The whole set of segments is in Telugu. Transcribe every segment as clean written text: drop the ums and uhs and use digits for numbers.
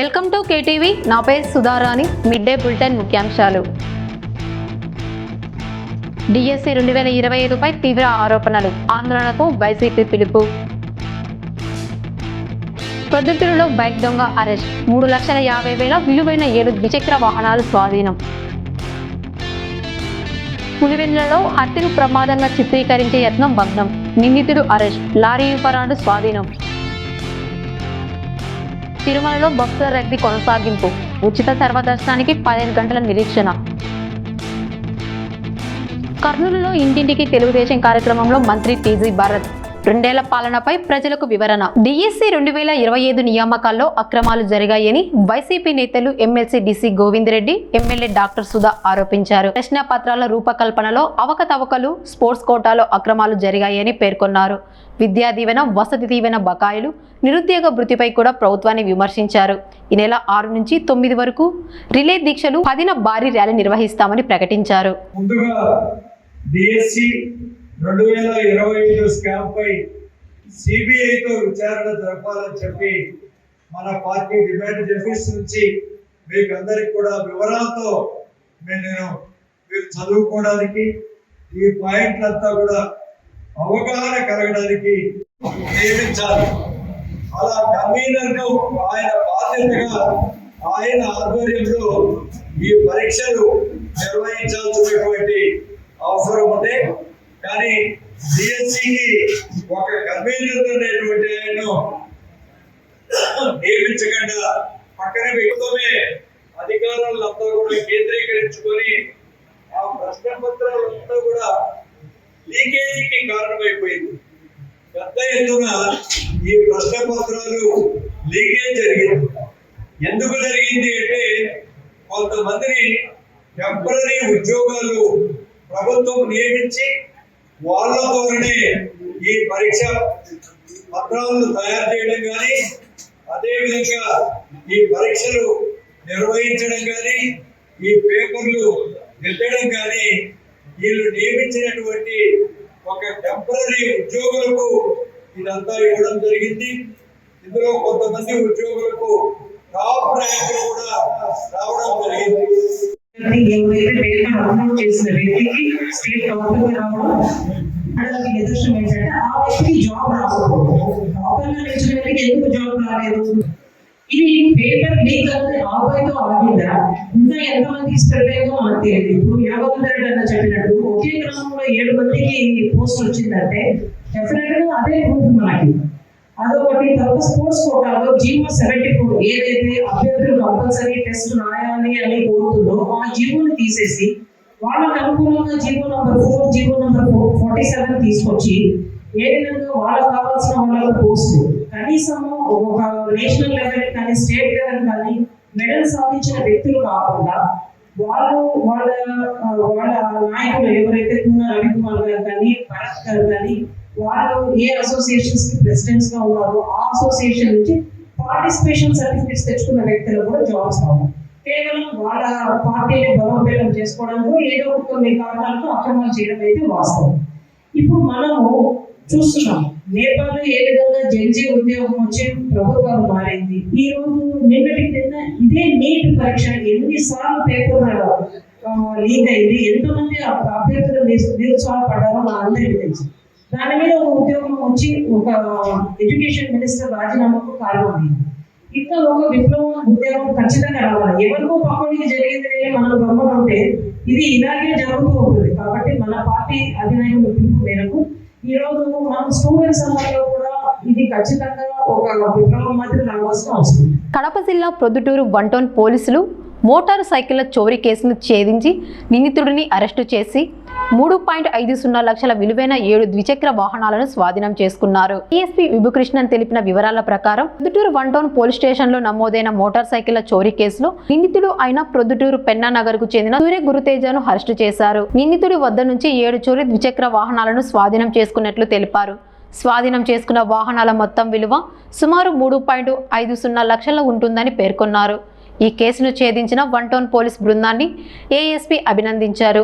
Welcome to KTV. నా పేరు సుధారాణి. మిడ్ డే బులెటిన్ ముఖ్యాంశాలు. డిఎస్సి 2025పై తీవ్ర ఆరోపణలు, ఆందోళనకు వైసీపీ పిలుపు. ప్రొద్దుటూరులో బైక్ దొంగ అరెస్ట్, 3,50,000 విలువైన 7 ద్విచక్ర వాహనాలు స్వాధీనం. పులివెందులలో హత్యను ప్రమాదంగా చిత్రీకరించే యత్నం భగ్నం, నిందితుడు అరెస్ట్, లారీ వివరాలు స్వాధీనం. తిరుమలలో భక్తుల రద్దీ కొనసాగింపు, ఉచిత సర్వదర్శనానికి 15 గంటల నిరీక్షణ. కర్నూలులో ఇంటింటికి తెలుగుదేశం కార్యక్రమంలో మంత్రి టీజీ భరత్ 2 ఏళ్ల పాలనపై ప్రజలకు వివరణ. డిఎస్సి 2025 నియామకాల్లో అక్రమాలు జరిగాయని వైసీపీ నేతలు MLC DC Govinda Reddy, MLA doctor Sudha ఆరోపించారు. ప్రశ్న పత్రాల రూపకల్పనలో అవకతవకలు, స్పోర్ట్స్ కోటాలో అక్రమాలు జరిగాయని పేర్కొన్నారు. విద్యా దీవెన, వసతి దీవెన బకాయిలు, నిరుద్యోగ భృతిపై కూడా ప్రభుత్వాన్ని విమర్శించారు. ఈ నెల 6 నుంచి 9 వరకు రిలే దీక్షలు, 10న భారీ ర్యాలీ నిర్వహిస్తామని ప్రకటించారు. 2025 స్కామ్ పై సిబిఐతో విచారణ జరపాలని చెప్పి మన పార్టీ డిమాండ్ చేసి మీకు అందరికి కూడా వివరాలతో మీరు చదువుకోవడానికి, ఈ పాయింట్లంతా కూడా అవగాహన కలగడానికి నియమించాలి. అలా కన్వీనర్ను ఆయన బాధ్యతగా ఆయన ఆధ్వర్యంలో ఈ పరీక్షలు నిర్వహించాల్సినటువంటి అవసరం ఉంది. కానీ డిఎస్సికి ఒక కన్వీనర్ అనేటువంటి ఆయన్ను నియమించకుండా పక్కన వ్యక్తమే అధికారులంతా కూడా కేంద్రీకరించుకొని ఆ ప్రశ్న పత్రాలంతా కూడా లీకేజీకి కారణమైపోయింది. పెద్ద ఎత్తున ఈ ప్రశ్న పత్రాలు లీకేజ్ జరిగింది. ఎందుకు జరిగింది అంటే కొంతమందిని టెంపరరీ ఉద్యోగాలు ప్రభుత్వం నియమించి వాళ్ళ ద్వారానే ఈ పరీక్ష పత్రాలను తయారు చేయడం కానీ, అదేవిధంగా ఈ పరీక్షలు నిర్వహించడం కానీ, ఈ పేపర్లు ఎత్తడం కానీ వీళ్ళు నియమించినటువంటి ఒక టెంపరరీ ఉద్యోగులకు ఇదంతా ఇవ్వడం జరిగింది. ఇందులో కొంతమంది ఉద్యోగులకు టాప్ ర్యాంక్ కూడా రావడం జరిగింది. చేసిన వ్యక్తికి స్టేట్ గవర్నమెంట్ రావడం అలాగే నిదర్శనం ఏంటంటే ఆ వ్యక్తికి జాబ్ రాకపోవడం. టాపర్గా నిలిచిన వ్యక్తికి ఎందుకు జాబ్ రాలేదు? ఇది పేపర్ లీక్ అనేది ఆబాయితో ఆగిందా? ఇంకా ఎంతమందికి స్ప్రెడ్ అయిందో మనకు తెలియదు. ఇప్పుడు యాభవంతరెడ్డి అన్న చెప్పినట్టు ఒకే గ్రామంలో 7 మందికి పోస్ట్ వచ్చిందంటే డెఫినెట్ గా అదే ప్రూఫ్ మనకి. అదొకటి. తర్వాత స్పోర్ట్స్ కోటాలో జీవో 74 ఏదైతే అభ్యర్థులు కంపల్సరీ టెస్ట్ రాయాలి అని కోరుతుందో ఆ జీవోని తీసేసి వాళ్ళకి అనుకూలంగా జీవో నంబర్ 4, జీవో నంబర్ 47 తీసుకొచ్చి ఏ విధంగా వాళ్ళకి కావాల్సిన వాళ్ళ పోస్ట్ కనీసం ఒక నేషనల్ లెవెల్ కానీ స్టేట్ లెవెల్ కానీ మెడల్ సాధించిన వ్యక్తులు కాకుండా వాళ్ళు వాళ్ళ నాయకులు ఎవరైతే రవికుమార్ గారు కానీ, భరత్ గారు కానీ, వాళ్ళు ఏ అసోసియేషన్స్ కి ప్రెసిడెంట్స్ గా ఉన్నారో ఆ అసోసియేషన్ నుంచి పార్టిసిపేషన్ సర్టిఫికేట్స్ తెచ్చుకున్న వ్యక్తులకు కూడా జాబ్స్ రావు. కేవలం వాళ్ళ పార్టీని బలోపేతం చేసుకోవడానికి ఏదో కొన్ని కారణాలతో అక్రమాలు చేయడం అయితే వాస్తవం. ఇప్పుడు మనము చూస్తున్నాం నేపాల్లో ఏ విధంగా జడ్జి ఉద్యోగం వచ్చి ప్రభుత్వాలు మారింది. ఈ రోజు నిన్నటి కింద ఇదే నీట్ పరీక్ష ఎన్నిసార్లు పేపర్ లీక్ అయింది, ఎంతమంది అభ్యర్థులు నిరుత్సాహపడ్డారో మన అందరికీ తెలుసు. దాని మీద ఒక ఉద్యోగం వచ్చి ఒక ఎడ్యుకేషన్ మినిస్టర్ రాజీనామాకు కారణమైంది. ఇంకా ఒక విప్లవం ఉద్యోగం ఖచ్చితంగా రావాలి. ఎవరికో పక్కడికి జరిగింది మనం గమనం ఉంటే ఇది ఇలాగే జరుగుతూ ఉంటుంది. కాబట్టి మన పార్టీ అధినాయకుల పిలుపు మేరకు ఈ రోజు మనం స్టూడెంట్స్ అందరిలో కూడా ఇది ఖచ్చితంగా ఒక విప్లవం మాత్రం రావాల్సిన అవసరం. కడప జిల్లా ప్రొద్దుటూరు 1 టౌన్ పోలీసులు మోటారు సైకిళ్ల చోరీ కేసును ఛేదించి నిందితుడిని అరెస్టు చేసి 3.50 లక్షల విలువైన 7 ద్విచక్ర వాహనాలను స్వాధీనం చేసుకున్నారు. డిఎస్పీ విభుకృష్ణన్ తెలిపిన వివరాల ప్రకారం ప్రొద్దుటూరు 1 టౌన్ పోలీస్ స్టేషన్ లో నమోదైన మోటార్ సైకిళ్ల చోరీ కేసులో నిందితుడు అయిన ప్రొద్దుటూరు పెన్నా నగర్ కు చెందిన సూర్య గురుతేజను అరెస్టు చేశారు. నిందితుడి వద్ద నుంచి 7 చోరీ ద్విచక్ర వాహనాలను స్వాధీనం చేసుకున్నట్లు తెలిపారు. స్వాధీనం చేసుకున్న వాహనాల మొత్తం విలువ సుమారు 3.50 లక్షలు ఉంటుందని పేర్కొన్నారు. ఈ కేసును ఛేదించిన 1 టౌన్ పోలీస్ బృందాన్ని ఏఎస్పీ అభినందించారు.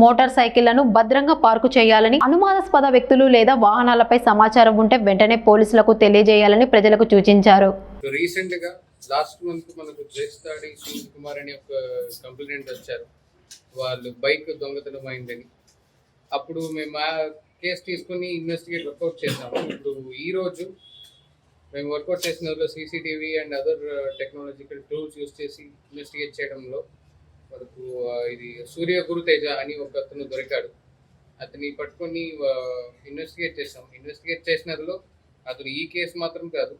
మోటార్ సైకిళ్లను భద్రంగా పార్కు చేయాలని, అనుమానాస్పద వ్యక్తులు లేదా వాహనాలపై సమాచారం ఉంటే వెంటనే పోలీసులకు తెలియజేయాలని ప్రజలకు సూచించారు. రీసెంట్ గా లాస్ట్ మంత్ మనకు జయస్తాడి సునీల్ కుమార్ అని ఒక కంప్లైంట్ వచ్చారు, వాళ్ళు బైక్ దొంగతనం అయిందని. అప్పుడు మేము ఆ కేసు తీసుకుని ఇన్వెస్టిగేట్ వర్కౌట్ చేసాము. ఇప్పుడు ఈ రోజు మేము వర్కౌట్ చేసిన CCTV and other technological tools use చేసి ఇన్వెస్టిగేట్ చేయడంలో మనకు ఇది సూర్య గురుతేజ అని ఒక అతను దొరికాడు. అతన్ని పట్టుకొని ఇన్వెస్టిగేట్ చేసాం. ఇన్వెస్టిగేట్ చేసినలో అతను ఈ కేసు మాత్రం కాదు,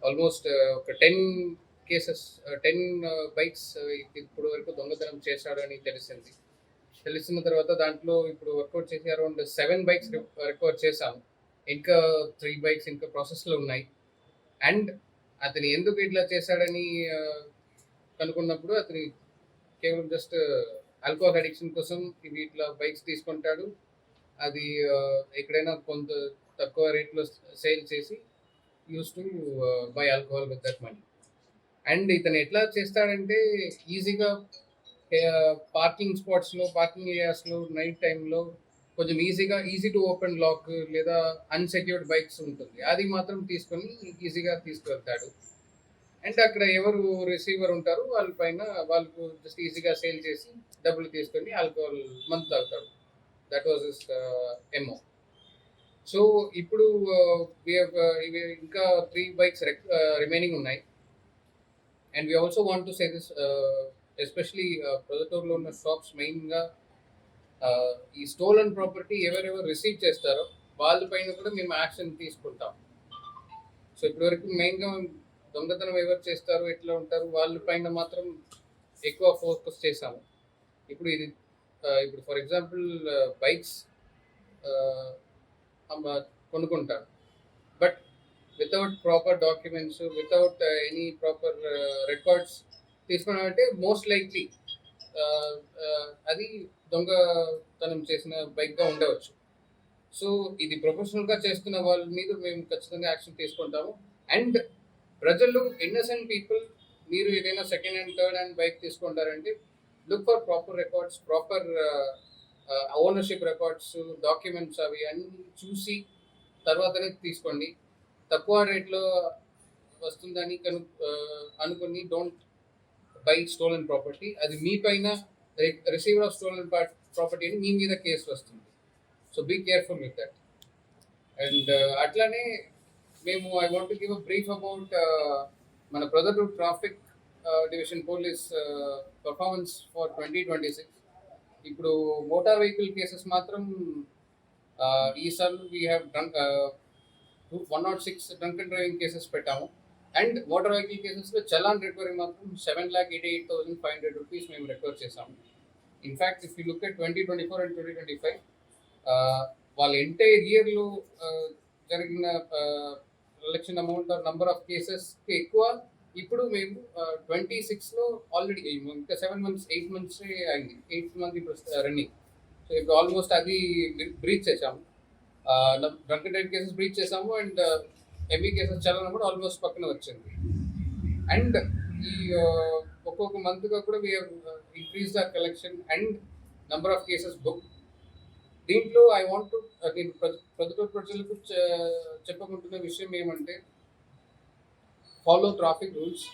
ఆల్మోస్ట్ ఒక 10 కేసెస్ 10 బైక్స్ ఇప్పుడు వరకు దొంగతనం చేశాడని తెలిసింది. తెలిసిన తర్వాత దాంట్లో ఇప్పుడు వర్కౌట్ చేసి అరౌండ్ 7 బైక్స్ రికవర్ చేశాము. ఇంకా 3 బైక్స్ ఇంకా ప్రాసెస్లో ఉన్నాయి. అండ్ అతను ఎందుకు ఇట్లా చేశాడని కనుక్కున్నప్పుడు అతని కేవలం జస్ట్ ఆల్కహాల్ అడిక్షన్ కోసం ఇవి ఇట్లా బైక్స్ తీసుకుంటాడు. అది ఎక్కడైనా కొంత తక్కువ రేట్లో సేల్ చేసి use to buy alcohol with that money. And ఇతను ఎట్లా చేస్తాడంటే ఈజీగా పార్కింగ్ స్పాట్స్లో, పార్కింగ్ ఏరియాస్లో నైట్ టైంలో కొంచెం ఈజీ టు ఓపెన్ లాక్ లేదా అన్సెక్యూర్డ్ బైక్స్ ఉంటుంది, అది మాత్రం తీసుకొని ఈజీగా తీసుకువెళ్తాడు. అండ్ అక్కడ ఎవరు రిసీవర్ ఉంటారో వాళ్ళకు జస్ట్ ఈజీగా సేల్ చేసి డబ్బులు తీసుకొని ఆల్కహాల్ మందు తాగుతాడు. That was his MO. So ఇప్పుడు ఇవి ఇంకా 3 బైక్స్ రిమైనింగ్ ఉన్నాయి. And we also want to say this, especially ప్రొద్దుటూరులో ఉన్న షాప్స్ మెయిన్గా ఈ స్టోలన్ ప్రాపర్టీ ఎవరెవరు రిసీవ్ చేస్తారో వాళ్ళపైన కూడా మేము యాక్షన్ తీసుకుంటాం. సో ఇప్పటివరకు మెయిన్గా దొంగతనం ఎవరు చేస్తారు, ఎట్లా ఉంటారు వాళ్ళపైన మాత్రం ఎక్కువ ఫోకస్ చేశాము. ఇప్పుడు ఫర్ ఎగ్జాంపుల్ బైక్స్ కొనుక్కుంటారు, but without proper documents, without any proper records తీసుకున్నామంటే మోస్ట్ లైక్లీ అది దొంగతనం చేసిన బైక్గా ఉండవచ్చు. సో ఇది ప్రొఫెషనల్గా చేస్తున్న వాళ్ళ మీద మేము ఖచ్చితంగా యాక్షన్ తీసుకుంటాము. అండ్ ప్రజలు, ఇన్నసెంట్ పీపుల్, మీరు ఏదైనా second hand, third hand bike తీసుకుంటారంటే look for proper records, proper ownership records, documents అవి అన్నీ చూసి తర్వాతనే తీసుకోండి. తక్కువ రేట్లో వస్తుందని అనుకుని డోంట్ బై స్టోలన్ ప్రాపర్టీ. అది మీ పైన రిసీవర్ ఆఫ్ స్టోలన్ ప్రాపర్టీని మీ మీద కేసు వస్తుంది. So be careful with that. And అట్లానే మేము I want to give a brief about మన Proddatur traffic division police performance for 2026. ఇప్పుడు మోటార్ వెహికల్ కేసెస్ మాత్రం ఈసారి we have 106 drunk and driving cases పెట్టాము. అండ్ మోటార్ వెహికల్ కేసెస్లో చలాన్ రికవరీ మాత్రం 7,88,500 రూపీస్ మేము రికవర్ చేసాము. In fact if you look at 2024 and 2025 వాళ్ళ ఎంటైర్ ఇయర్లో జరిగిన collection amount or number of కేసెస్కి ఎక్కువ ఇప్పుడు మేము 26లో ఆల్రెడీ ఇంకా 7 months 8 months అయింది, 8th month ఇప్పుడు రన్నింగ్. సో ఇప్పుడు ఆల్మోస్ట్ అది బ్రీచ్ చేసాము. Drunk and drive cases breach చేసాము. అండ్ ఎంబీ కేసెస్ చలన కూడా ఆల్మోస్ట్ పక్కన వచ్చింది. అండ్ ఈ ఒక్కొక్క మంత్గా కూడా we have increase the collection and number of cases book. దీంట్లో ఐ వాంట్ టు నేను ప్రొద్దుటూరు ప్రజలకు చెప్పకుంటున్న విషయం ఏమంటే follow traffic rules,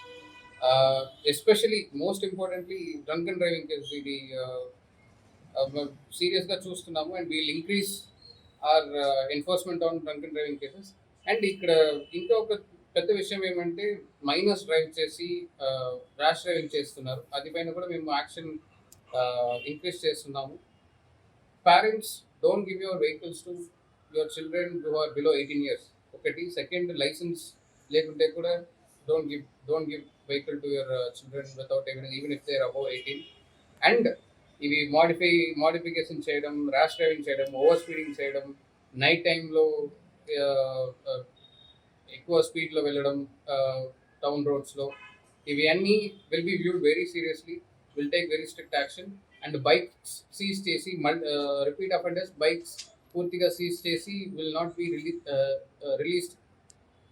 especially most importantly drunk and driving cases ఇది సీరియస్గా చూస్తున్నాము. And we'll increase our enforcement on drunk and driving cases. And ఇక్కడ ఇంకా ఒక పెద్ద విషయం ఏమంటే మైనర్స్ డ్రైవ్ చేసి ర్యాష్ డ్రైవింగ్ చేస్తున్నారు, అది పైన కూడా మేము యాక్షన్ ఇంక్రీజ్ చేస్తున్నాము. Parents, don't give your vehicles to your children who are below 18 years. ఒకటి. సెకండ్, లైసెన్స్ లేకుంటే కూడా don't give vehicle to your children without even if they are above 18. And ఇవి మోడిఫికేషన్ చేయడం, ర్యాష్ డ్రైవింగ్ చేయడం, ఓవర్ స్పీడింగ్ చేయడం, నైట్ టైంలో ఎక్కువ స్పీడ్లో వెళ్ళడం టౌన్ రోడ్స్లో, ఇవి అన్నీ will be viewed very seriously, will take very strict action. And bikes seize చేసి రిపీట్ అఫెండర్స్ బైక్స్ పూర్తిగా సీజ్ చేసి will not be released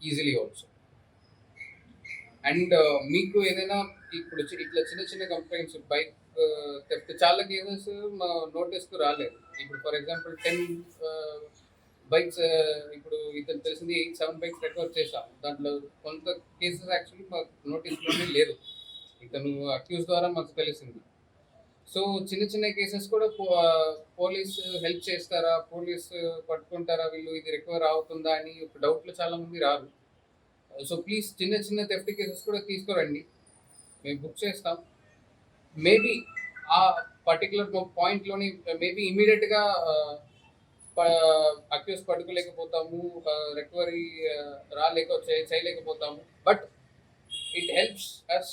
easily also. And మీకు ఏదైనా ఇప్పుడు ఇట్లా చిన్న చిన్న కంప్లైంట్స్ బైక్ థెఫ్ట్ చాలా కేసెస్ మా నోటీస్కు రాలేదు. ఇప్పుడు ఫర్ ఎగ్జాంపుల్ 10 బైక్స్ ఇప్పుడు ఇతను తెలిసింది 7 బైక్స్ రికవర్ చేశాం. దాంట్లో కొంత కేసెస్ యాక్చువల్లీ మాకు నోటీస్లోనే లేదు, ఇతను అక్యూజ్ ద్వారా మాకు తెలిసింది. సో చిన్న చిన్న కేసెస్ కూడా పోలీస్ హెల్ప్ చేస్తారా, పోలీస్ పట్టుకుంటారా, వీళ్ళు ఇది రికవర్ అవుతుందా అని ఒక డౌట్లో చాలా మంది రారు. సో ప్లీజ్ చిన్న చిన్న థెఫ్ట్ కేసెస్ కూడా తీసుకురండి, మేము బుక్ చేస్తాం. మేబీ ఆ పర్టికులర్ పాయింట్లోని మేబీ ఇమీడియట్గా అక్యూస్ పట్టుకోలేకపోతాము, రికవరీ చేయలేకపోతాము, but it helps us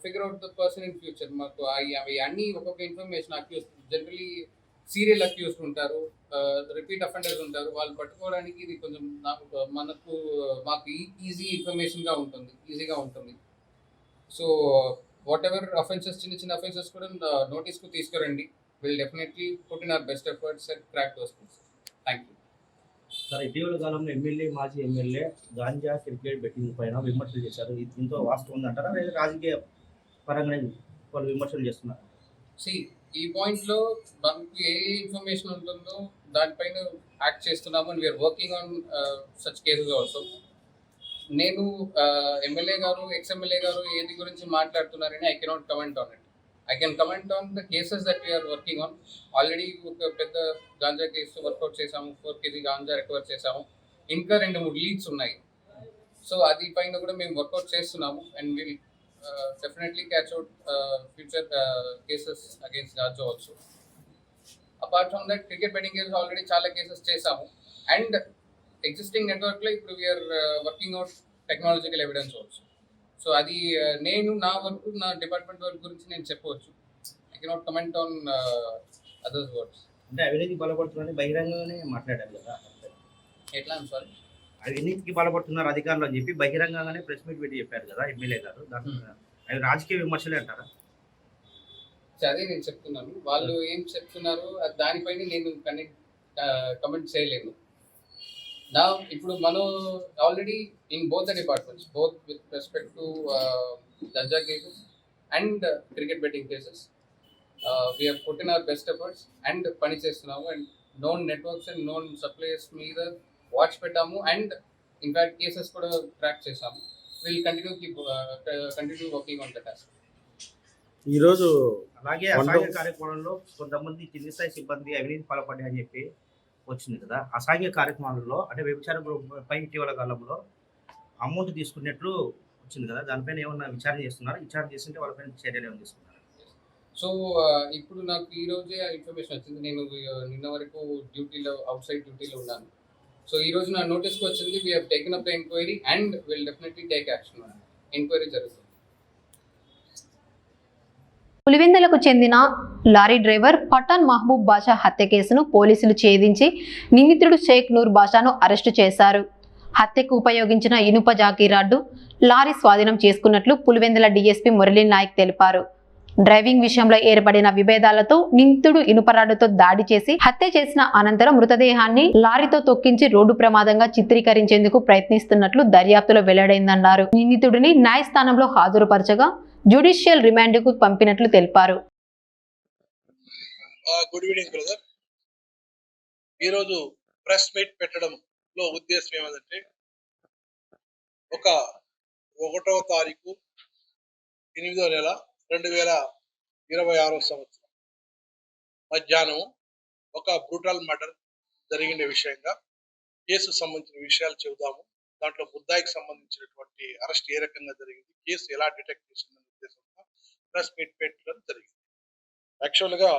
figure out the person in future. మాకు అవి అన్నీ ఒక్కొక్క information accused generally serial accused ఉంటారు, రిపీట్ అఫెండర్స్ ఉంటారు, వాళ్ళు పట్టుకోవడానికి ఇది కొంచెం మాకు ఈజీగా ఉంటుంది. సో వాట్ ఎవర్ అఫెన్సెస్, చిన్న చిన్న అఫెన్సెస్ కూడా నోటీస్కు తీసుకురండి. Will definitely put in our best efforts and crack those cases. Thank you sir. ఇటీవల కాలంలో మాజీ ఎమ్మెల్యే గాంజా క్రికెట్ బెట్టింగ్ పైన విమర్శలు చేశారు. ఇది దీంతో వాస్తవం ఉందంటారా, లేదా రాజకీయ పరంగానే వాళ్ళు విమర్శలు చేస్తున్నారు? ఈ పాయింట్లో మనకు ఏ ఇన్ఫర్మేషన్ ఉంటుందో దానిపైన యాక్ట్ చేస్తున్నాము and we're working on such cases also. నేను ఎమ్మెల్యే గారు, ఎక్స్ఎమ్మెల్యే గారు ఏది గురించి మాట్లాడుతున్నారని I cannot comment on it. I can comment on the cases that we are working on. Already ఒక పెద్ద గాంజా కేసు వర్కౌట్ చేసాము, 4 kg గాంజా రికవర్ చేసాము, ఇంకా 2-3 లీడ్స్ ఉన్నాయి. సో అది పైన కూడా మేము వర్కౌట్ చేస్తున్నాము and will definitely catch out future cases against ganja also. Apart from that cricket betting cases already చాలా కేసెస్ చేసాము అండ్ ఎగ్జిస్టింగ్ నెట్వర్క్లో ఇప్పుడు we're working out technological evidence also. So అది నేను నా డిపార్ట్మెంట్ వర్క్ గురించి నేను చెప్పవచ్చు. I cannot comment on others words. అంటే అవినీతికి బలపడుతున్నారని బహిరంగంగానే మాట్లాడారు కదా. ఎట్లా? సారీ, అవినీతికి బలపడుతున్నారు అధికారులు అని చెప్పి బహిరంగంగానే ప్రెస్ మీట్ పెట్టి చెప్పారు కదా ఎమ్మెల్యే గారు. అవి రాజకీయ విమర్శలే అంటారా? అదే నేను చెప్తున్నాను, వాళ్ళు ఏం చెప్తున్నారు దానిపైన నేను కమెంట్ చేయలేను. నా ఇప్పుడు మనం already in both the departments, both with respect to ganja cases and cricket betting cases, we have put in our best efforts and పని చేస్తున్నాము and known networks and known suppliers మీద వాచ్ పెట్టాము అండ్ ఇన్ఫ్యాక్ట్ కేసెస్ కూడా ట్రాక్ చేసాము. Will continue working on the task. ఈరోజు అలాగే అసాంఘిక కార్యక్రమంలో కొంతమంది కింది స్థాయి సిబ్బంది అవినీతి పాల్పడ్డాయని చెప్పి వచ్చింది కదా. అసాంఘిక కార్యక్రమాలలో అంటే వ్యభిచార పై ఇటీవల కాలంలో అమౌంట్ తీసుకున్నట్లు వచ్చింది కదా, దానిపైన ఏమన్నా విచారణ చేస్తున్నారు? విచారణ చేస్తుంటే వాళ్ళపైన చర్యలు ఏమైనా తీసుకున్నారు? సో ఇప్పుడు నాకు ఈ రోజే ఇన్ఫర్మేషన్ వచ్చింది. నేను నిన్న వరకు అవుట్ సైడ్ డ్యూటీలో ఉన్నాను. సో ఈ రోజు నా నోటీస్కి వచ్చింది. We have taken up the enquiry and will definitely take action. Enquiry జరుగుతుంది. పులివెందులకు చెందిన లారీ డ్రైవర్ పఠాన్ మహబూబ్ బాషా హత్య కేసును పోలీసులు ఛేదించి నిందితుడు షేక్ నూర్ బాషాను అరెస్టు చేశారు. హత్యకు ఉపయోగించిన ఇనుప జాకీ రాడ్డు, లారీ స్వాధీనం చేసుకున్నట్లు పులివెందుల డీఎస్పీ మురళీ నాయక్ తెలిపారు. డ్రైవింగ్ విషయంలో ఏర్పడిన విభేదాలతో నిందితుడు ఇనుప రాడ్డుతో దాడి చేసి హత్య చేసిన అనంతరం మృతదేహాన్ని లారీతో తొక్కించి రోడ్డు ప్రమాదంగా చిత్రీకరించేందుకు ప్రయత్నిస్తున్నట్లు దర్యాప్తులో వెల్లడైందన్నారు. నిందితుడిని న్యాయస్థానంలో హాజరుపరచగా జ్యుడిషియల్ రిమాండ్కు పంపినట్లు తెలిపారు. Good evening brother. ఈరోజు ప్రెస్ మీట్ పెట్టడంలో ఉద్దేశం ఏమంటే, 1వ తారీఖు 8వ నెల 2026 సంవత్సరం మధ్యాహ్నం ఒక బ్రూటల్ మర్డర్ జరిగిన విషయంగా కేసు సంబంధించిన విషయాలు చెబుదాము. దాంట్లో ముద్దాయికి సంబంధించినటువంటి అరెస్ట్ ఏ రకంగా జరిగింది, కేసు ఎలా డిటెక్ట్ చేసిందనే ఉద్దేశంగా ప్రెస్ మీట్ పెట్టడం జరిగింది. యాక్చువల్గా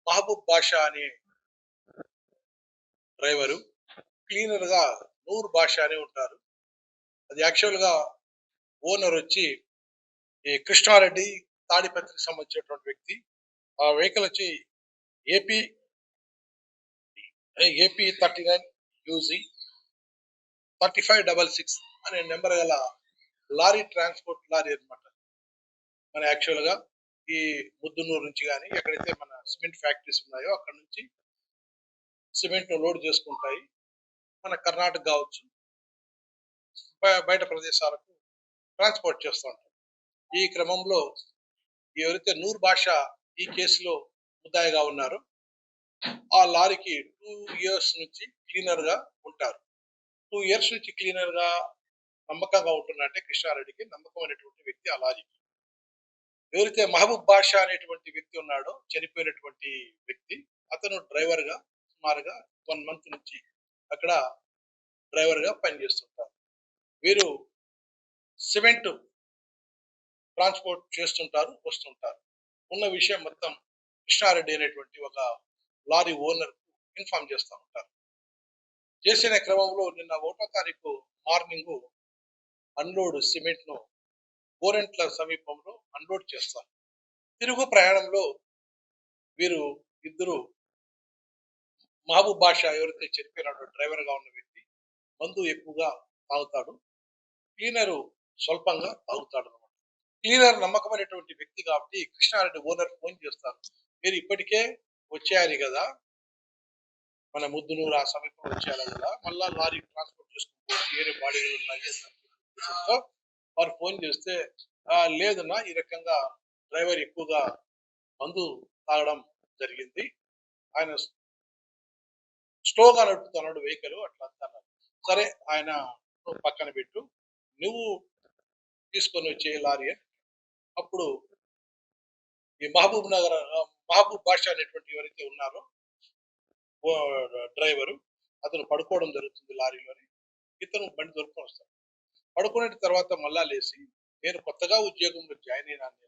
మహబూబ్ బాషా అనే డ్రైవరు క్లీనర్గా నూర్ బాషా అని ఉంటారు. అది యాక్చువల్గా ఓనర్ వచ్చి ఈ కృష్ణారెడ్డి తాడిపత్రికి సంబంధించినటువంటి వ్యక్తి. ఆ వెహికల్ వచ్చి ఏపీ 39 UZ 3566 అనే నెంబర్ గల లారీ, ట్రాన్స్పోర్ట్ లారీ అనమాట. మన యాక్చువల్గా ఈ ముద్దునూరు నుంచి కానీ ఎక్కడైతే మన సిమెంట్ ఫ్యాక్టరీస్ ఉన్నాయో అక్కడ నుంచి సిమెంట్ లోడ్ చేసుకుంటాయి. మన కర్ణాటక కావచ్చు, బయట ప్రదేశాలకు ట్రాన్స్పోర్ట్ చేస్తూ ఉంటాం. ఈ క్రమంలో ఎవరైతే నూర్ బాషా ఈ కేసులో ముద్దాయిగా ఉన్నారో ఆ లారీకి 2 ఇయర్స్ నుంచి క్లీనర్ గా ఉంటారు. 2 ఇయర్స్ నుంచి క్లీనర్ గా నమ్మకంగా ఉంటున్నట్టే కృష్ణారెడ్డికి నమ్మకమైనటువంటి వ్యక్తి ఆ లారీకి. ఎవరైతే మహబూబ్ బాషా అనేటువంటి వ్యక్తి ఉన్నాడో చనిపోయినటువంటి వ్యక్తి, అతను డ్రైవర్ గా సుమారుగా 1 మంత్ నుంచి అక్కడ డ్రైవర్ గా పనిచేస్తుంటారు. వీరు సిమెంట్ ట్రాన్స్పోర్ట్ చేస్తుంటారు, వస్తుంటారు. ఉన్న విషయం మొత్తం కృష్ణారెడ్డి అనేటువంటి ఒక లారీ ఓనర్ ఇన్ఫార్మ్ చేస్తూ ఉంటారు. చేసిన క్రమంలో నిన్న 1వ తారీఖు మార్నింగ్ అన్లోడ్ సిమెంట్ ను గోరెంట్ల సమీపంలో అన్లోడ్ చేస్తారు. తిరుగు ప్రయాణంలో వీరు ఇద్దరు మహబూబ్ బాషా ఎవరైతే చనిపోయినాడో డ్రైవర్ గా ఉన్న వ్యక్తి మందు ఎక్కువగా తాగుతాడు, క్లీనరు స్వల్పంగా తాగుతాడు అనమాట. క్లీనర్ నమ్మకమైనటువంటి వ్యక్తి కాబట్టి కృష్ణారెడ్డి ఓనర్ ఫోన్ చేస్తారు, మీరు ఇప్పటికే వచ్చేయాలి కదా, మన ముద్దునూరు ఆ సమీపంలో వచ్చేయాలి కదా, మళ్ళా లారీ ట్రాన్స్పోర్ట్ చేసుకుంటూ వేరే బాడీలు ఉన్నాయి వారు ఫోన్ చేస్తే లేదన్నా ఈ రకంగా డ్రైవర్ ఎక్కువగా మందు తాగడం జరిగింది, ఆయన స్లోగా నడుపుతున్నాడు వెహికల్ అట్లా అంటున్నారు. సరే ఆయన పక్కన పెట్టు, నువ్వు తీసుకొని వచ్చే లారీ. అప్పుడు ఈ మహబూబ్ బాషా అనేటువంటి ఎవరైతే ఉన్నారో డ్రైవరు, అతను పడుకోవడం జరుగుతుంది లారీలోని. ఇతను బండి దొరుకుని వస్తాడు. పడుకునే తర్వాత మళ్ళా లేచి, నేను కొత్తగా ఉద్యోగంలో జాయిన్ అయినాను,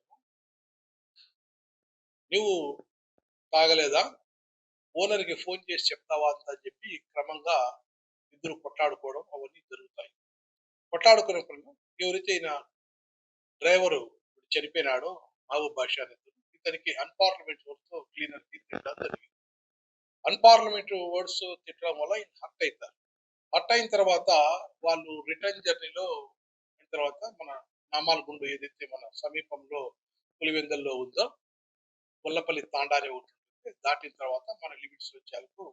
నువ్వు తాగలేదా, ఓనర్కి ఫోన్ చేసి చెప్తావా అని చెప్పి క్రమంగా ఇద్దరు కొట్లాడుకోవడం అవన్నీ జరుగుతాయి. కొట్లాడుకున్నప్పుడు ఎవరైతే ఈయన డ్రైవరు చనిపోయినాడో మహబూబ్ బాషా అనేది, ఇతనికి అన్పార్లమెంట్ వర్డ్స్ తో క్లీనర్ తిట్టడం జరిగింది. అన్పార్లమెంట్ వర్డ్స్ తిట్టడం వల్ల ఈయన హర్ట్ అవుతారు. హర్ట్ అయిన తర్వాత వాళ్ళు రిటర్న్ జర్నీలో అయిన తర్వాత మన నామాలగుండు ఏదైతే మన సమీపంలో పులివెందల్లో ఉందో గొల్లపల్లి తాండానే ఉంటుంది, దాటిన తర్వాత మన లిమిట్స్ వచ్చేందుకు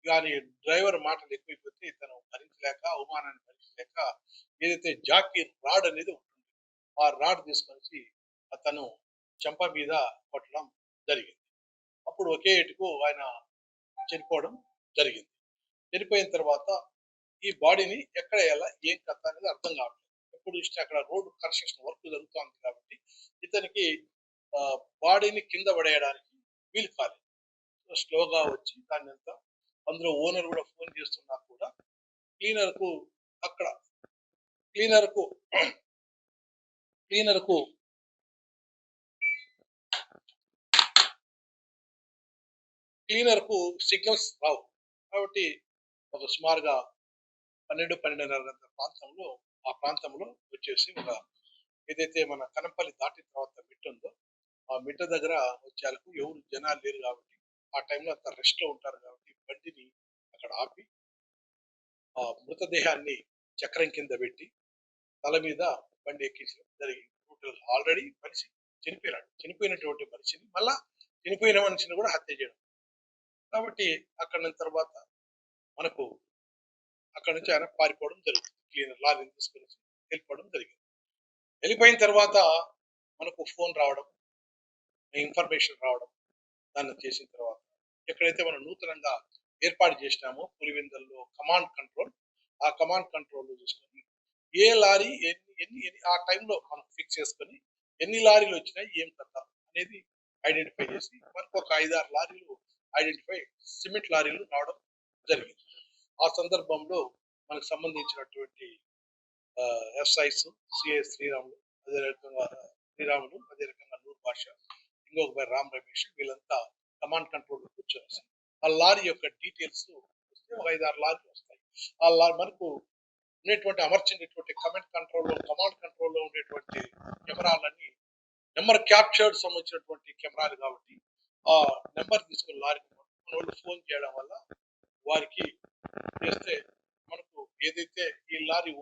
కానీ డ్రైవర్ మాటలు ఎక్కువైపోతే ఇతను భరించలేక, అవమానాన్ని భరించలేక ఏదైతే జాకీ రాడ్ అనేది ఉంటుంది, ఆ రాడ్ తీసుకొచ్చి అతను చెంప మీద కొట్టడం జరిగింది. అప్పుడు ఒకే ఏటుకు ఆయన చనిపోవడం జరిగింది. చనిపోయిన తర్వాత ఈ బాడీని ఎక్కడ వేయాలా, ఏం కథ అనేది అర్థం కావట్లేదు. ఎప్పుడు చూస్తే అక్కడ రోడ్డు కన్స్ట్రక్షన్ వర్క్ జరుగుతుంది కాబట్టి ఇతనికి బాడీని కింద పడేయడానికి వీలు కాలేదు. స్లోగా వచ్చి దాన్ని అంతా, అందులో ఓనర్ కూడా ఫోన్ చేస్తున్నా కూడా క్లీనర్కు అక్కడ క్లీనర్కు సిగ్నల్స్ రావు కాబట్టి ఒక సుమారుగా 12-12:30 గంటల ప్రాంతంలో ఆ ప్రాంతంలో వచ్చేసి ఒక ఏదైతే మన కనంపల్లి దాటిన తర్వాత మిట్ట ఉందో ఆ మిట్ట దగ్గర వచ్చేందుకు ఎవరు జనాలు లేరు కాబట్టి ఆ టైంలో అంత రెస్ట్ లో ఉంటారు కాబట్టి బండిని అక్కడ ఆపి ఆ మృతదేహాన్ని చక్రం కింద పెట్టి తల మీద బండి ఎక్కించడం జరిగి ఆల్రెడీ మనిషి చనిపోయినాడు, చనిపోయినటువంటి మనిషిని మళ్ళా చనిపోయిన మనిషిని కూడా హత్య చేయడం కాబట్టి అక్కడ తర్వాత మనకు అక్కడ నుంచి ఆయన పారిపోవడం జరుగుతుంది. క్లీనర్ లారీని తీసుకొని వెళ్ళిపోవడం జరిగింది. వెళ్ళిపోయిన తర్వాత మనకు ఫోన్ రావడం, ఇన్ఫర్మేషన్ రావడం, దాన్ని చేసిన తర్వాత ఎక్కడైతే మనం నూతనంగా ఏర్పాటు చేసినామో పులివెందల్లో కమాండ్ కంట్రోల్, ఆ కమాండ్ కంట్రోల్ చూసుకొని ఏ లారీ ఎన్ని ఆ టైంలో మనం ఫిక్స్ చేసుకొని ఎన్ని లారీలు వచ్చినాయి ఏం కథ అనేది ఐడెంటిఫై చేసి మనకు ఒక 5-6 లారీలు సిమెంట్ లారీలు రావడం జరిగింది. ఆ సందర్భంలో మనకు సంబంధించినటువంటి ఎస్ఐస్, సిఎస్ శ్రీరాములు, అదే రకంగా నూరు భాష, ఇంకొక రామ్ రమేష్, వీళ్ళంతా కమాండ్ కంట్రోల్ కూర్చొని ఆ లారీ యొక్క డీటెయిల్స్ వస్తే ఒక 5-6 లారీలు వస్తాయి. ఆ లారీ మనకు ఉండేటువంటి అమర్చినటువంటి కమాండ్ కంట్రోల్లో ఉండేటువంటి కెమెరాలన్నీ నెంబర్ క్యాప్చర్డ్ సంబంధించినటువంటి కెమెరాలు కాబట్టి ఆ నెంబర్ తీసుకుని లారీ మన వాళ్ళు ఫోన్ చేయడం వల్ల వారికి చేస్తే మనకు ఏదైతే ఈ లారీ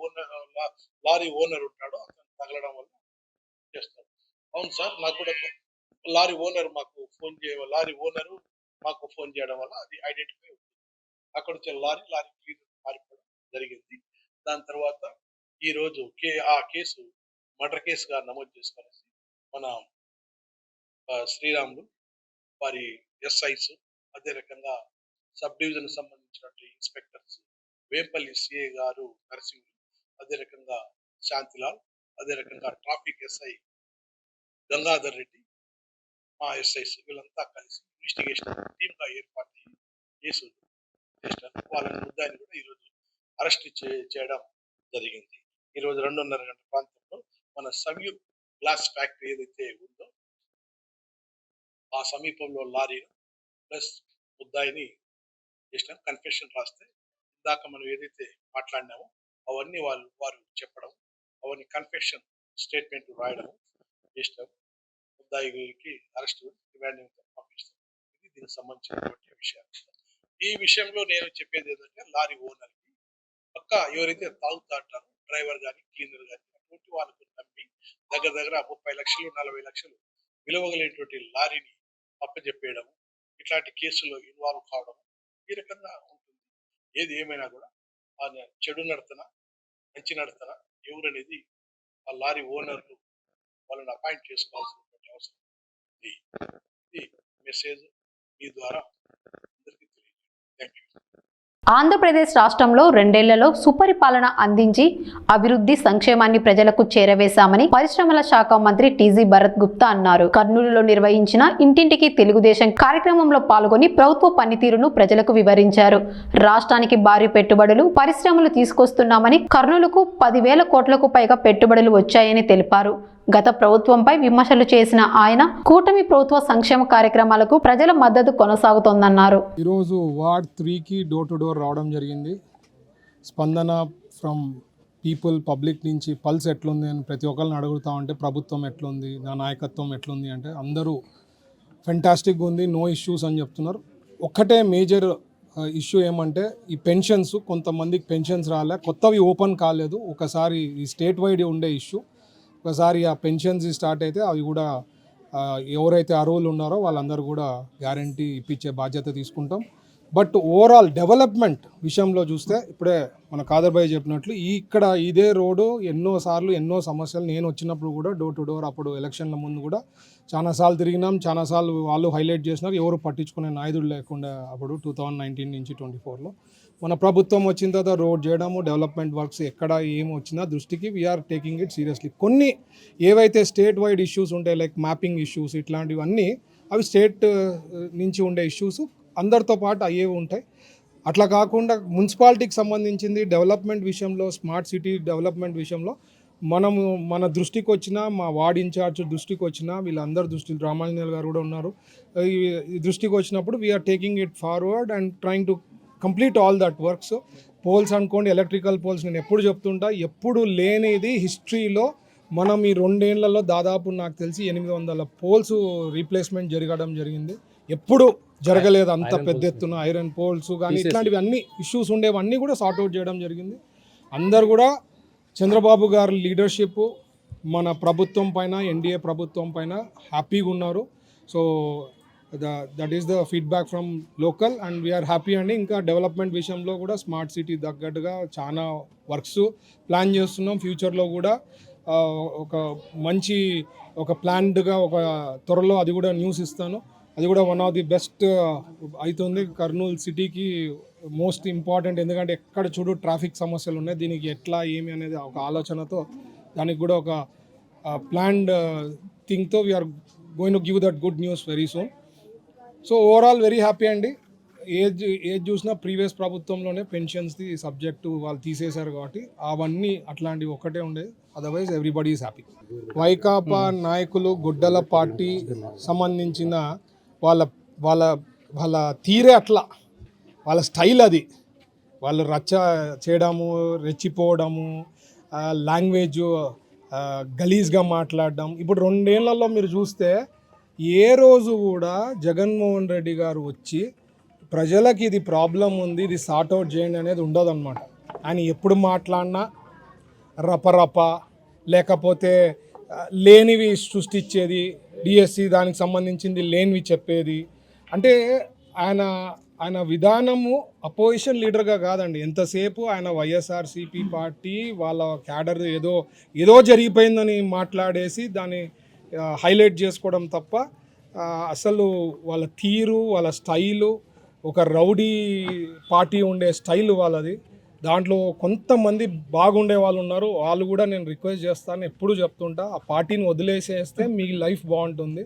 ఓనర్ ఉంటాడో అతను తగలడం వల్ల చేస్తారు. అవును సార్, నాకు కూడా లారీ ఓనర్ మాకు ఫోన్ చేయడం వల్ల అది ఐడెంటిఫై అవుతుంది. అక్కడ వచ్చే లారీ క్లీన్ పారిపోవడం జరిగింది. దాని తర్వాత ఈ రోజు ఆ కేసు మర్డర్ కేసుగా నమోదు చేసుకునేసి మన శ్రీరాములు వారి ఎస్ఐస్ అదే రకంగా సబ్ డివిజన్ సంబంధించినటువంటి ఇన్స్పెక్టర్స్ వేంపల్లి సిఐ గారు నరసింహులు, అదే రకంగా శాంతిలాల్, అదే రకంగా ట్రాఫిక్ ఎస్ఐ గంగాధర్ రెడ్డి, మా ఎస్ఐస్ వీళ్ళంతా కలిసి ఇన్వెస్టిగేషన్ టీమ్ గా ఏర్పాటు చేసి చేసినారు. వాళ్ళని ముద్దాయిని కూడా ఈరోజు అరెస్ట్ చేయడం జరిగింది. ఈరోజు 2:30 గంటల ప్రాంతంలో మన సంయుక్త గ్లాస్ ఫ్యాక్టరీ ఏదైతే ఉందో ఆ సమీపంలో లారీను ప్లస్ ముద్దాయిని చేసిన కన్ఫెషన్ రాస్తే ఇందాక మనం ఏదైతే మాట్లాడినామో అవన్నీ వారు చెప్పడం, అవన్నీ కన్ఫెషన్ స్టేట్మెంట్ రాయడం చేసినాం. ముద్దాయికి అరెస్ట్ రిమాండ్ పంపిస్తాం. ఇది దీనికి సంబంధించినటువంటి విషయాలు. ఈ విషయంలో నేను చెప్పేది ఏంటంటే లారీ ఓనర్ కి పక్క ఎవరైతే తాగుతాంటారో డ్రైవర్ కానీ క్లీనర్ కానీ అటువంటి వాళ్ళకు నమ్మి దగ్గర 30 లక్షలు 40 లక్షలు విలువగలిగినటువంటి లారీని అప్పచెప్పేయడం, ఇట్లాంటి కేసుల్లో ఇన్వాల్వ్ కావడం ఈ రకంగా ఉంటుంది. ఏది ఏమైనా కూడా ఆ చెడు నడతన మంచి నడతన ఎవరనేది ఆ లారీ ఓనర్లు వాళ్ళని అపాయింట్ చేసుకోవాల్సినటువంటి అవసరం ఉంది. ఇది మెసేజ్ మీ ద్వారా అందరికీ తెలియజేయండి. Thank you. ఆంధ్రప్రదేశ్ రాష్ట్రంలో 2 ఏళ్లలో సుపరిపాలన అందించి అభివృద్ధి సంక్షేమాన్ని ప్రజలకు చేరవేశామని పరిశ్రమల శాఖ మంత్రి టీజీ భరత్ గుప్తా అన్నారు. కర్నూలులో నిర్వహించిన ఇంటింటికి తెలుగుదేశం కార్యక్రమంలో పాల్గొని ప్రభుత్వ పనితీరును ప్రజలకు వివరించారు. రాష్ట్రానికి భారీ పెట్టుబడులు, పరిశ్రమలు తీసుకొస్తున్నామని, కర్నూలుకు 10,000 కోట్లకు పైగా పెట్టుబడులు వచ్చాయని తెలిపారు. గత ప్రభుత్వంపై విమర్శలు చేసిన ఆయన కూటమి ప్రభుత్వ సంక్షేమ కార్యక్రమాలకు ప్రజల మద్దతు కొనసాగుతోందన్నారు. ఈరోజు వార్డ్ 3కి డోర్ టు డోర్ రావడం జరిగింది. స్పందన ఫ్రమ్ పీపుల్, పబ్లిక్ నుంచి పల్స్ ఎట్లుంది అని ప్రతి ఒక్కరిని అడుగుతూ ఉంటే ప్రభుత్వం ఎట్లుంది, నా నాయకత్వం ఎట్లుంది అంటే అందరూ ఫెంటాస్టిక్గా ఉంది, నో ఇష్యూస్ అని చెప్తున్నారు. ఒక్కటే మేజర్ ఇష్యూ ఏమంటే ఈ పెన్షన్స్, కొంతమందికి పెన్షన్స్ రాలే, కొత్తవి ఓపెన్ కాలేదు. ఒకసారి ఈ స్టేట్ వైడ్ ఉండే ఇష్యూ, ఒకసారి ఆ పెన్షన్స్ స్టార్ట్ అయితే అవి కూడా ఎవరైతే అర్హులు ఉన్నారో వాళ్ళందరూ కూడా గ్యారంటీ ఇప్పించే బాధ్యత తీసుకుంటాం. బట్ ఓవరాల్ డెవలప్మెంట్ విషయంలో చూస్తే ఇప్పుడే మన కాదర్ భాయ్ చెప్పినట్లు ఇక్కడ ఇదే రోడ్డు ఎన్నోసార్లు ఎన్నో సమస్యలు, నేను వచ్చినప్పుడు కూడా డోర్ టు డోర్ అప్పుడు ఎలక్షన్ల ముందు కూడా చాలాసార్లు తిరిగినాం, చాలాసార్లు వాళ్ళు హైలైట్ చేసినారు, ఎవరు పట్టించుకునే నాయకుడు లేకుండా అప్పుడు 2019 నుంచి 24లో మన ప్రభుత్వం వచ్చిన తర్వాత రోడ్ చేయడము, డెవలప్మెంట్ వర్క్స్ ఎక్కడ ఏమి వచ్చినా దృష్టికి వీఆర్ టేకింగ్ ఇట్ సీరియస్లీ. కొన్ని ఏవైతే స్టేట్ వైడ్ ఇష్యూస్ ఉంటాయి లైక్ మ్యాపింగ్ ఇష్యూస్ ఇట్లాంటివన్నీ అవి స్టేట్ నుంచి ఉండే ఇష్యూస్ అందరితో పాటు అయ్యేవి ఉంటాయి. అట్లా కాకుండా మున్సిపాలిటీకి సంబంధించింది డెవలప్మెంట్ విషయంలో, స్మార్ట్ సిటీ డెవలప్మెంట్ విషయంలో మన దృష్టికి వచ్చిన, మా వార్డ్ ఇన్ఛార్జ్ దృష్టికి వచ్చిన, వీళ్ళందరి దృష్టి, రామాంజనేయులు గారు కూడా ఉన్నారు, ఈ దృష్టికి వచ్చినప్పుడు we're taking it forward and trying to complete all that works. Poles అనుకోండి, ఎలక్ట్రికల్ పోల్స్, నేను ఎప్పుడు చెప్తుంటా, ఎప్పుడు లేనిది హిస్టరీలో మనం ఈ 2 ఏళ్లలో దాదాపు నాకు తెలిసి 800 పోల్స్ రీప్లేస్మెంట్ జరగడం జరిగింది. ఎప్పుడు జరగలేదు అంత పెద్ద ఎత్తున. ఐరన్ పోల్స్ కానీ ఇట్లాంటివి అన్ని ఇష్యూస్ ఉండేవన్నీ కూడా సార్ట్అవుట్ చేయడం జరిగింది. అందరు కూడా చంద్రబాబు గారి లీడర్షిప్, మన ప్రభుత్వం పైన, ఎన్డీఏ ప్రభుత్వం పైన హ్యాపీగా ఉన్నారు. So that is the feedback from local and we are happy అండి. ఇంకా డెవలప్మెంట్ విషయంలో కూడా స్మార్ట్ సిటీ తగ్గట్టుగా చాలా వర్క్స్ ప్లాన్ చేస్తున్నాం. ఫ్యూచర్లో కూడా ఒక మంచి ప్లాన్డ్గా త్వరలో అది కూడా న్యూస్ ఇస్తాను. అది కూడా వన్ ఆఫ్ ది బెస్ట్ అవుతుంది కర్నూలు సిటీకి, మోస్ట్ ఇంపార్టెంట్. ఎందుకంటే ఎక్కడ చూడు ట్రాఫిక్ సమస్యలు ఉన్నాయి, దీనికి ఎట్లా ఏమి అనేది ఒక ఆలోచనతో, దానికి కూడా ఒక ప్లాన్డ్ థింగ్తో we're going to give that good news very soon. So overall very happy అండి. ఏజ్ చూసినా ప్రీవియస్ ప్రభుత్వంలోనే పెన్షన్స్ది సబ్జెక్టు వాళ్ళు తీసేశారు కాబట్టి అవన్నీ అట్లాంటివి ఒక్కటే ఉండేది, otherwise everybody is happy. Vaikapa నాయకులు, గుడ్డల పార్టీ సంబంధించిన వాళ్ళ తీరే అట్లా, వాళ్ళ స్టైల్ అది, వాళ్ళు రచ్చ చేయడము, రెచ్చిపోవడము, లాంగ్వేజ్ గలీజ్గా మాట్లాడడం. ఇప్పుడు 2 ఏళ్లలో మీరు చూస్తే ఏ రోజు కూడా జగన్మోహన్ రెడ్డి గారు వచ్చి ప్రజలకి ఇది ప్రాబ్లం ఉంది, ఇది సార్ట్అవుట్ చేయండి అనేది ఉండదన్నమాట. ఆయన ఎప్పుడు మాట్లాడినా రపరప, లేకపోతే లేనివి సృష్టించేది, డిఎస్సి దానికి సంబంధించింది లేనివి చెప్పేది. అంటే ఆయన విధానము అపోజిషన్ లీడర్గా కాదండి, ఎంతసేపు ఆయన వైఎస్ఆర్సీపీ పార్టీ వాళ్ళ క్యాడర్ ఏదో జరిగిపోయిందని మాట్లాడేసి దాన్ని హైలైట్ చేసుకోవడం తప్ప అసలు వాళ్ళ తీరు, వాళ్ళ స్టైలు, ఒక రౌడీ పార్టీ ఉండే స్టైల్ వాళ్ళది. దాంట్లో కొంతమంది బాగుండే వాళ్ళు ఉన్నారు. వాళ్ళు కూడా నేను రిక్వెస్ట్ చేస్తాను, ఎప్పుడు చెప్తుంటా, ఆ పార్టీని వదిలేసేస్తే మీ లైఫ్ బాగుంటుంది.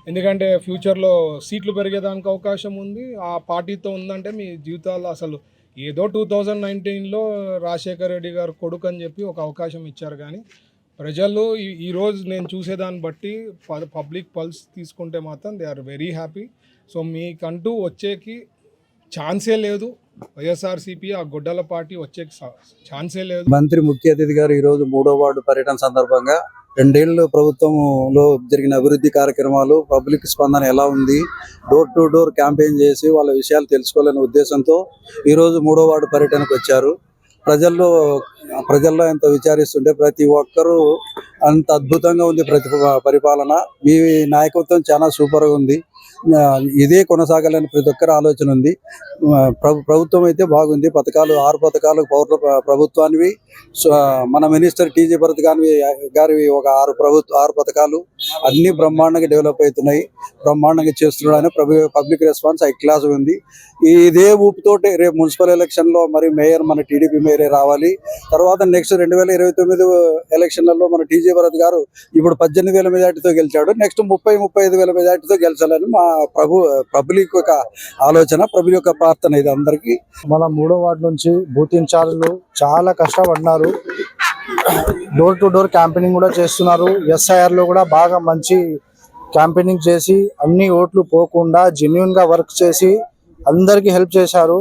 ఎందుకంటే ఫ్యూచర్లో సీట్లు పెరిగేదానికి అవకాశం ఉంది. ఆ పార్టీతో ఉందంటే మీ జీవితాల్లో అసలు ఏదో 2019లో రాజశేఖర్ రెడ్డి గారు కొడుకు అని చెప్పి ఒక అవకాశం ఇచ్చారు, కానీ ప్రజలు ఈరోజు నేను చూసేదాన్ని బట్టి పబ్లిక్ పల్స్ తీసుకుంటే మాత్రం they are very happy. So మీకంటూ వచ్చేకి ఛాన్సే లేదు. వైఎస్ఆర్సీపీ ఆ గొడ్డల పార్టీ వచ్చే ఛాన్సే లేదు. మంత్రి ముఖ్య అతిథి గారు ఈరోజు 3వ వార్డు పర్యటన సందర్భంగా 2 ఏళ్ళు ప్రభుత్వంలో జరిగిన అభివృద్ధి కార్యక్రమాలు, పబ్లిక్ స్పందన ఎలా ఉంది, డోర్ టు డోర్ క్యాంపెయిన్ చేసి వాళ్ళ విషయాలు తెలుసుకోవాలనే ఉద్దేశంతో ఈరోజు 3వ వార్డు పర్యటనకు వచ్చారు. ప్రజల్లో ఎంత విచారిస్తుంటే ప్రతి ఒక్కరూ అంత అద్భుతంగా ఉంది పరిపాలన, మీ నాయకత్వం చాలా సూపర్గా ఉంది, ఇదే కొనసాగాలని ప్రతి ఒక్కరి ఆలోచన ఉంది. ప్రభుత్వం అయితే బాగుంది. 6 పథకాలు పౌరుల ప్రభుత్వానివి, మన మినిస్టర్ టీజీ భరత్ గారివి ఒక 6 పథకాలు అన్ని బ్రహ్మాండంగా డెవలప్ అవుతున్నాయి, బ్రహ్మాండంగా చేస్తున్నాడని పబ్లిక్ రెస్పాన్స్ హై క్లాస్ ఉంది. ఇదే ఊపుతోటి రేపు మున్సిపల్ ఎలక్షన్లో మరి మేయర్ మన టీడీపీ మేయరే రావాలి. తర్వాత నెక్స్ట్ 2029 ఎలక్షన్లలో మన టీజీ భరత్ గారు ఇప్పుడు 18,000 మెజార్టీతో గెలిచాడు, నెక్స్ట్ 30-35,000 మెజార్టీతో గెలిచాలని మా పబ్లిక్ యొక్క ఆలోచన, పబ్లిక్ యొక్క ప్రార్థన. ఇది అందరికీ మన 3వ వార్డు నుంచి బూత్ ఇన్ఛార్జీలు చాలా కష్టపడినారు. డోర్ టు డోర్ క్యాంపెయినింగ్ కూడా చేస్తున్నారు. ఎస్ఐఆర్లో కూడా బాగా మంచి క్యాంపెయినింగ్ చేసి అన్ని ఓట్లు పోకుండా జెన్యున్గా వర్క్ చేసి అందరికీ హెల్ప్ చేశారు.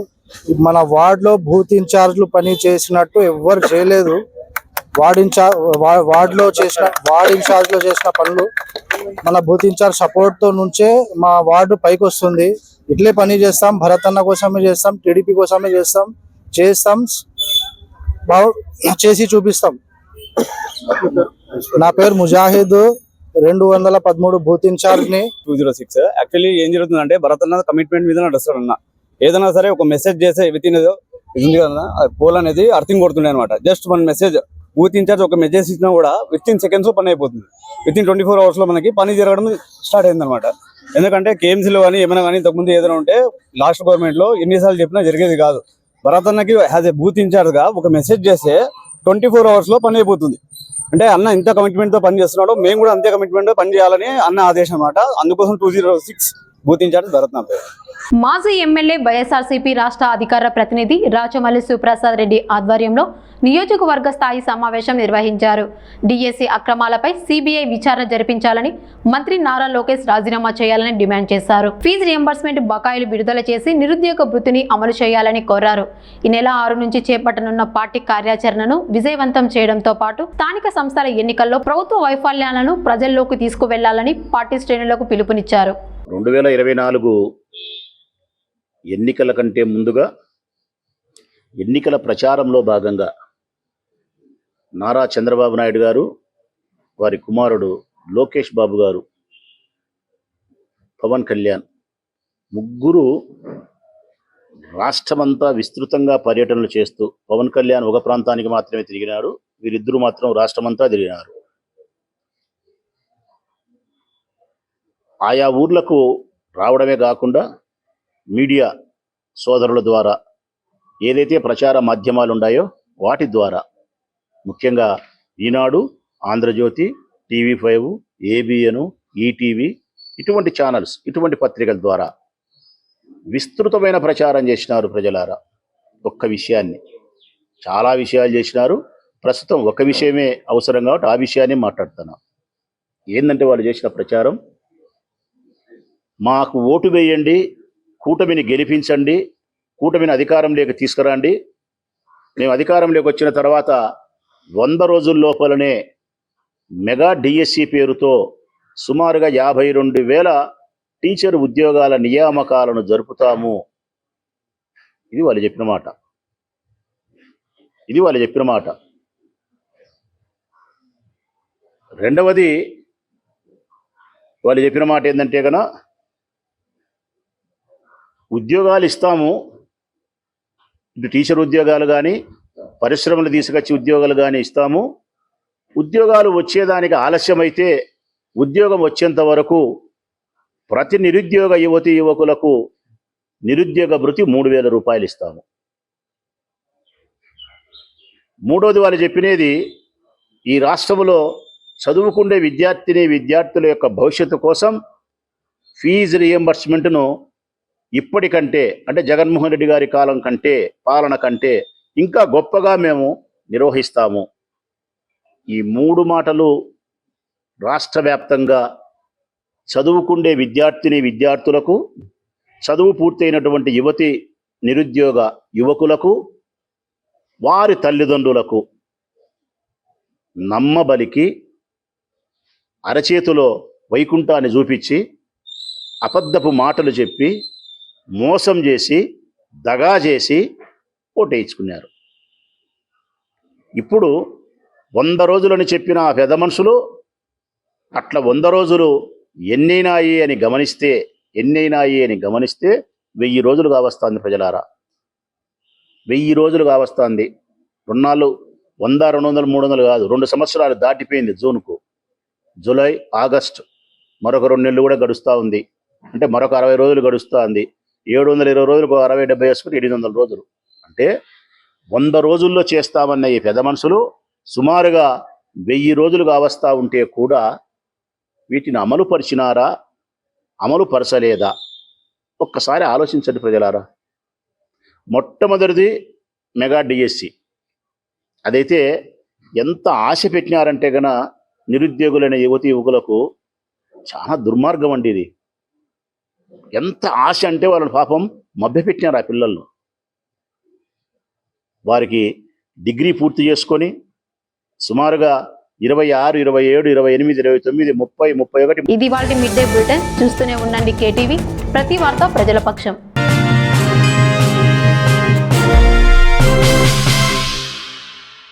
మన వార్డులో బూత్ ఇన్ఛార్జ్లు పని చేసినట్టు ఎవ్వరు చేయలేదు. వార్డ్ ఇన్ఛార్జ్లో చేసిన పనులు మన బూత్ ఇన్ఛార్జ్ సపోర్ట్తో నుంచే మా వార్డు పైకి వస్తుంది. ఇట్లే పని చేస్తాం, భరత్ అన్న కోసమే చేస్తాం, టీడీపీ కోసమే చేస్తాం చేసి చూపిస్తాం. నా పేరు ముజాహిద్, 213 బూత్ ఇన్ఛార్జ్ని. 206 యాక్చువల్లీ ఏం జరుగుతుందంటే భరత్ అన్న కమిట్మెంట్ మీద నడుస్తాడు అన్న. ఏదైనా సరే ఒక మెసేజ్ చేసే విత్ ఇన్ ఉంది కదా, పోల్ అనేది అర్థం కొడుతుండే అనమాట. జస్ట్ మన మెసేజ్ బూత్ ఇన్ఛార్జ్ ఒక మెసేజ్ ఇచ్చినా కూడా విత్ ఇన్ సెకండ్స్ లో పని అయిపోతుంది. విత్ ఇన్ 24 hours లో మనకి పని జరగడం స్టార్ట్ అయింది అనమాట. ఎందుకంటే కేఎంసీలో కానీ ఏమైనా కానీ ఇంతకుముందు ఏదైనా ఉంటే లాస్ట్ గవర్నమెంట్ లో ఎన్నిసార్లు చెప్పినా జరిగేది కాదు. భరత్ అన్నకి యాజ్ ఏ బూత్ ఇన్ఛార్జ్ గా ఒక మెసేజ్ చేస్తే 24 hours లో పని అయిపోతుంది. అంటే అన్న ఇంత కమిట్మెంట్ తో పని చేస్తున్నాడు, మేము కూడా అంతే కమిట్మెంట్ తో పని చేయాలని అన్న ఆదేశం అన్నమాట. అందుకోసం 206 బూత్ ఇన్ఛార్జ్ భరత్ నా పేరు. మాజీ ఎమ్మెల్యే వైఎస్ఆర్సీపీ రాష్ట్ర అధికార ప్రతినిధి రాచమల్లి శివప్రసాద్ రెడ్డి ఆధ్వర్యంలో నియోజకవర్గ స్థాయి సమావేశం నిర్వహించారు. డిఎస్సి అక్రమాలపై సిబిఐ విచారణ జరిపించాలని, మంత్రి నారా లోకేష్ రాజీనామా చేయాలని డిమాండ్ చేశారు. ఫీజు రియంబర్స్మెంట్ బకాయిలు విడుదల చేసి నిరుద్యోగ భృతిని అమలు చేయాలని కోరారు. ఈ నెల 6 నుంచి చేపట్టనున్న పార్టీ కార్యాచరణను విజయవంతం చేయడంతో పాటు స్థానిక సంస్థల ఎన్నికల్లో ప్రభుత్వ వైఫల్యాలను ప్రజల్లోకి తీసుకువెళ్లాలని పార్టీ శ్రేణులకు పిలుపునిచ్చారు. 2024 ఎన్నికల కంటే ముందుగా ఎన్నికల ప్రచారంలో భాగంగా నారా చంద్రబాబు నాయుడు గారు, వారి కుమారుడు లోకేష్ బాబు గారు, పవన్ కళ్యాణ్ ముగ్గురు రాష్ట్రమంతా విస్తృతంగా పర్యటనలు చేస్తూ, పవన్ కళ్యాణ్ ఒక ప్రాంతానికి మాత్రమే తిరిగినారు, వీరిద్దరూ మాత్రం రాష్ట్రమంతా తిరిగినారు. ఆయా ఊర్లకు రావడమే కాకుండా మీడియా సోదరుల ద్వారా ఏదైతే ప్రచార మాధ్యమాలు ఉన్నాయో వాటి ద్వారా, ముఖ్యంగా ఈనాడు, ఆంధ్రజ్యోతి, TV5, ABN, ఈటీవీ ఇటువంటి ఛానల్స్, ఇటువంటి పత్రికల ద్వారా విస్తృతమైన ప్రచారం చేసినారు. ప్రజలారా, ఒక్క విషయాన్ని, చాలా విషయాలు చేసినారు. ప్రస్తుతం ఒక విషయమే అవసరం కాబట్టి ఆ విషయాన్ని మాట్లాడుతున్నాం. ఏంటంటే వాళ్ళు చేసిన ప్రచారం, మాకు ఓటు వేయండి, కూటమిని గెలిపించండి, కూటమిని అధికారంలోకి తీసుకురండి, మేము అధికారంలోకి వచ్చిన తర్వాత 100 రోజుల లోపలనే మెగా డిఎస్సి పేరుతో సుమారుగా 52,000 టీచర్ ఉద్యోగాల నియామకాలను జరుపుతాము. ఇది వాళ్ళు చెప్పిన మాట. రెండవది వాళ్ళు చెప్పిన మాట ఏంటంటే కనుక ఉద్యోగాలు ఇస్తాము, ఇటు టీచర్ ఉద్యోగాలు కానీ పరిశ్రమలు తీసుకొచ్చి ఉద్యోగాలు కానీ ఇస్తాము. ఉద్యోగాలు వచ్చేదానికి ఆలస్యమైతే ఉద్యోగం వచ్చేంత వరకు ప్రతి నిరుద్యోగ యువతి యువకులకు నిరుద్యోగ భృతి 3,000 రూపాయలు ఇస్తాము. మూడోది వాళ్ళు చెప్పినది, ఈ రాష్ట్రంలో చదువుకునే విద్యార్థుల యొక్క భవిష్యత్తు కోసం ఫీజు రియంబర్స్మెంట్ను ఇప్పటికంటే, అంటే జగన్మోహన్ రెడ్డి గారి కాలం కంటే, పాలన కంటే ఇంకా గొప్పగా మేము నిర్వహిస్తాము. ఈ 3 మాటలు రాష్ట్ర వ్యాప్తంగా చదువుకునే విద్యార్థులకు, చదువు పూర్తయినటువంటి యువతి నిరుద్యోగ యువకులకు, వారి తల్లిదండ్రులకు నమ్మబలికి అరచేతిలో వైకుంఠాన్ని చూపించి అబద్ధపు మాటలు చెప్పి మోసం చేసి దగా చేసి ఓటేయించుకున్నారు. ఇప్పుడు 100 రోజులని చెప్పిన ఆ పెద్ద మనుషులు అట్లా 100 రోజులు ఎన్నైనాయి అని గమనిస్తే 1000 రోజులు కావస్తుంది ప్రజలారా. 1000 రోజులు కావస్తుంది. 100, 200, 300 కాదు, 2 సంవత్సరాలు దాటిపోయింది. జూన్కు, జూలై, ఆగస్ట్ మరొక 2 నెలలు కూడా గడుస్తూ ఉంది. అంటే మరొక 60 రోజులు గడుస్తూ ఉంది. 720 రోజులకు 60-70 వేసుకుని 800 రోజులు. అంటే 100 రోజుల్లో చేస్తామన్న ఈ పెద్ద మనుషులు సుమారుగా 1000 రోజులు కావస్తూ ఉంటే కూడా వీటిని అమలు పరిచినారా, అమలు పరచలేదా? ఒక్కసారి ఆలోచించండి ప్రజలారా. మొట్టమొదటిది మెగా డిఎస్సి. అదైతే ఎంత ఆశ పెట్టినారంటే గన నిరుద్యోగులైన యువకులకు చాలా దుర్మార్గం అండి ఇది. ఎంత ఆశ అంటే వాళ్ళని పాపం మభ్యపెట్టినారు ఆ పిల్లలను. వారికి డిగ్రీ పూర్తి చేసుకొని సుమారుగా 26, 27, 28, 29, 30, 31. ఇది వాళ్ళ మిడ్ డే బులెటిన్. చూస్తూనే ఉండండి కేటీవీ, ప్రతి వార్త ప్రజల పక్షం.